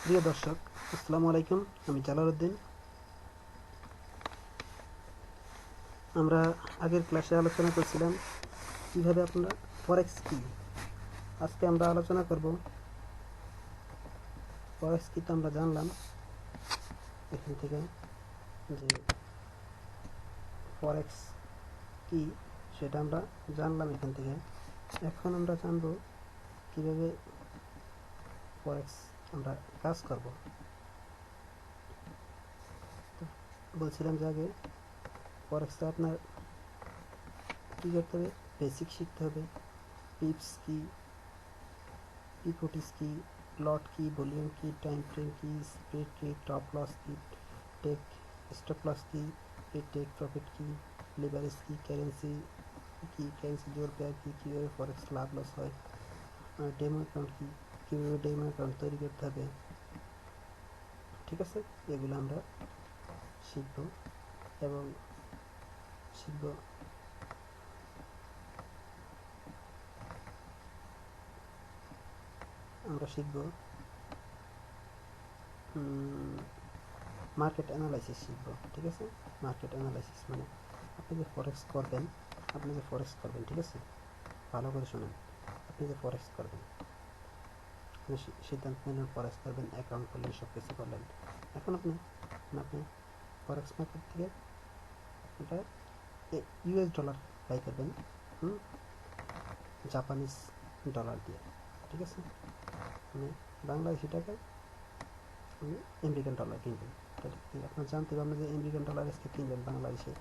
প্রিয় দর্শক, আসসালামু আলাইকুম। আমি জালালউদ্দিন। আমরা আগের ক্লাসে আলোচনা করছিলাম কীভাবে আপনারা ফরেক্স কি। আজকে আমরা আলোচনা করব ফরেক্স কি। তো আমরা জানলাম এখান থেকে যে ফরেক্স কি সেটা আমরা জানলাম এখান থেকে। এখন আমরা জানব কীভাবে ফরেক্স আমরা কাজ করব। বলছিলাম যে আগে ফরেক্সে আপনার কী করতে হবে, বেসিক শিখতে হবে। পিপস কি, পিভট কি, লট কি, ভলিউম কি, টাইম ফ্রেম কি, স্প্রেড কি, টপ লস কি, টেক স্টপ লস কি, টেক প্রফিট কি, লিভারেজ কি, কারেন্সি কি, কারেন্সি জোর পেয়ার কি, কীভাবে ফরেক্স লাভ লস হয়, ডেমো অ্যাকাউন্ট কি, কীভাবে ডেমো অ্যাকাউন্ট তৈরি করতে হবে। ঠিক আছে, এগুলো আমরা শিখব এবং শিখব আমরা শিখব মার্কেট অ্যানালাইসিস শিখব। ঠিক আছে, মার্কেট অ্যানালাইসিস মানে আপনি যে ফরেক্স করবেন, ঠিক আছে, ভালো করে শোনেন। আপনি যে ফরেক্স করবেন, আপনি সিদ্ধান্ত নিলেন ফরেক্স করবেন, অ্যাকাউন্ট করলেন, সব কিছু করলেন। এখন আপনি ফরেক্স মার্কেট থেকে এটা ইউএস ডলার বাই করবেন জাপানিজ ডলার দিয়ে। ঠিক আছে, মানে বাংলাদেশি টাকায় আপনি আমেরিকান ডলার কিনবেন। আপনার জানতে পারবেন যে আমেরিকান ডলার আজকে কিনবেন বাংলাদেশে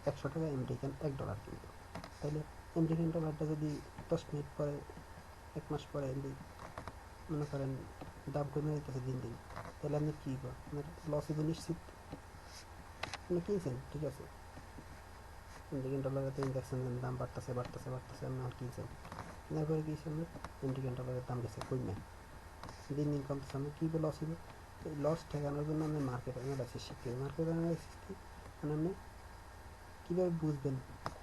100 টাকা আমেরিকান $1 কিনবেন। তাহলে আমেরিকান ডলারটা যদি 10 মিনিট পরে, 1 মাস পরে মনে করেন দাম কমে যেতেছে দিন দিন, তাহলে আপনি কী আপনার লস হবে নিশ্চিত। আপনি কিনছেন, ঠিক আছে, আমেরিকান ডলারে তো দেখছেন দাম বাড়তেছে আপনি আর কিনছেন, কেনার পরে কি আপনার আমেরিকান ডলারের দাম গেছে কমে, দিন দিন কমতেছে। আপনি কী লস হবে? এই লস ঠেকানোর জন্য আপনি মার্কেট অ্যানালাইসিস শিখতে হবে। মার্কেট অ্যানালাইসিস কি মানে আপনি কীভাবে বুঝবেন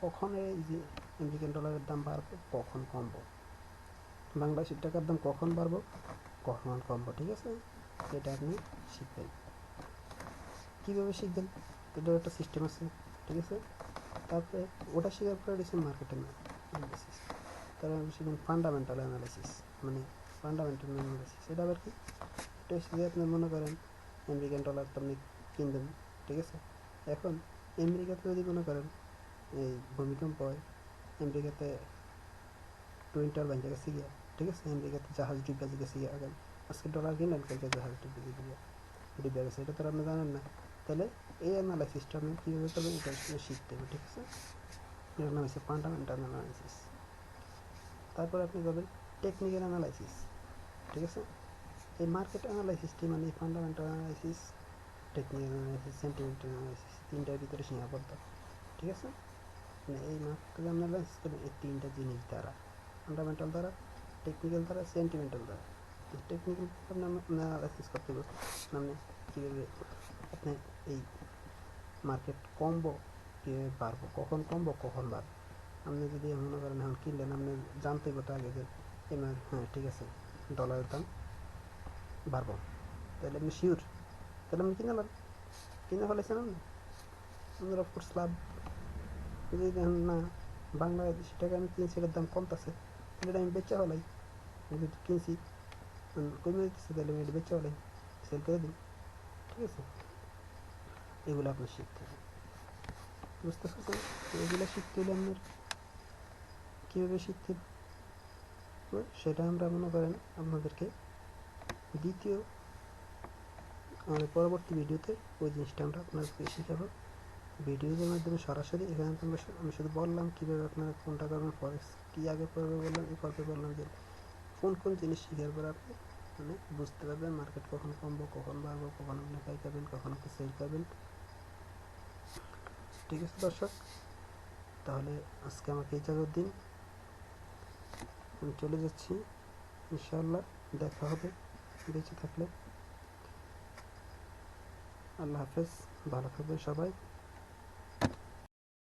কখন এই যে আমেরিকান ডলারের দাম বাড়বে, কখন কমবো, বাংলাদেশের টাকার দাম কখন বাড়বো, কখন কমবো। ঠিক আছে, এটা আপনি শিখবেন। কীভাবে শিখবেন? এটার একটা সিস্টেম আছে। ঠিক আছে, তারপরে ওটা শেখার পরে দিচ্ছেন মার্কেট অ্যানালাইসিস। তারপরে শিখবেন ফান্ডামেন্টাল অ্যানালাইসিস। মানে ফান্ডামেন্টাল অ্যানালাইসিস এটা আবার কি? এটা হচ্ছে যে আপনি মনে করেন আমেরিকান ডলার তো আপনি কিনবেন, ঠিক আছে। এখন আমেরিকাতে যদি মনে করেন এই ভূমিকম্প হয়, আমেরিকাতে টুইন টাওয়ার ভেঙে গেছে গিয়া, ঠিক আছে, আমেরিকাতে জাহাজ ডুবে গেছে গিয়া, আজকে ডলার কিনলেন, কালকে জাহাজ ডুবে গেছে, এটা তো আপনি জানেন না। তাহলে এই অ্যানালাইসিসটা আপনি কীভাবে করবেন এটা শিখতে হবে। ঠিক আছে, এটার নাম হচ্ছে ফান্ডামেন্টাল অ্যানালাইসিস। তারপর আপনি করবেন টেকনিক্যাল অ্যানালাইসিস। ঠিক আছে, এই মার্কেট অ্যানালাইসিসটি মানে fundamental analysis, technical analysis, sentimental analysis, তিনটার ভিতরে সীমাবদ্ধ। ঠিক আছে, মানে এই মার্কেট অ্যানালাইসিস করবেন এই তিনটা জিনিস দ্বারা, ফান্ডামেন্টাল দ্বারা, টেকনিক্যাল দ্বারা, সেন্টিমেন্টাল দ্বারা। টেকনিক্যাল অ্যানালাইসিস করতে হবে মানে কীভাবে আপনি এই মার্কেট কমবো, কীভাবে বাড়বো, কখন কমবো কখন বাড়বো। আপনি যদি মনে করেন এখন কিনলেন, আপনি জানতে হবে তো আগে যে হ্যাঁ ঠিক আছে ডলারের দাম বাড়বো, তাহলে আপনি শিওর, তাহলে আপনি কিনে ফেলেছেন আপনার অফকোর্স লাভ। যদি দেখেন না বাংলাদেশি টাকা আমি কিনছি, এটার দাম কমতেছে, তাহলে এটা আমি বেচা ফেলাই। যদি কিনছি কমে দিতেছে, তাহলে আমি এটা বেচা ফেলাই, সেল করে দিই। ঠিক আছে, এগুলো আপনার শিখতে হবে। বুঝতে পারছেন? এগুলো শিখতে হলে আপনার কীভাবে শিখতে হবে সেটা আমরা মনে করেন আপনাদেরকে দ্বিতীয় আমাদের পরবর্তী ভিডিওতে ওই জিনিসটা আমরা আপনাদেরকে শেখাবো ভিডিওর মাধ্যমে সরাসরি। এখানে আমি শুধু বললাম কীভাবে আপনারা কোনটা করবেন, ফরেক্স কী আগে পড়বে বললাম, এই পর্বে বললাম যে কোন জিনিস শেখার পর আপনি মানে বুঝতে পারবেন মার্কেট কখন কমবো, কখন বাড়বো, কখন আপনি বাই করবেন, কখন আপনি সেল করবেন। ঠিক আছে দর্শক, তাহলে আজকে আমাকে ইজাজত দিন, আমি চলে যাচ্ছি। ইনশাআল্লাহ দেখা হবে বেঁচে থাকলে। আল্লাহ হাফেজ, ভালো থাকবেন সবাই।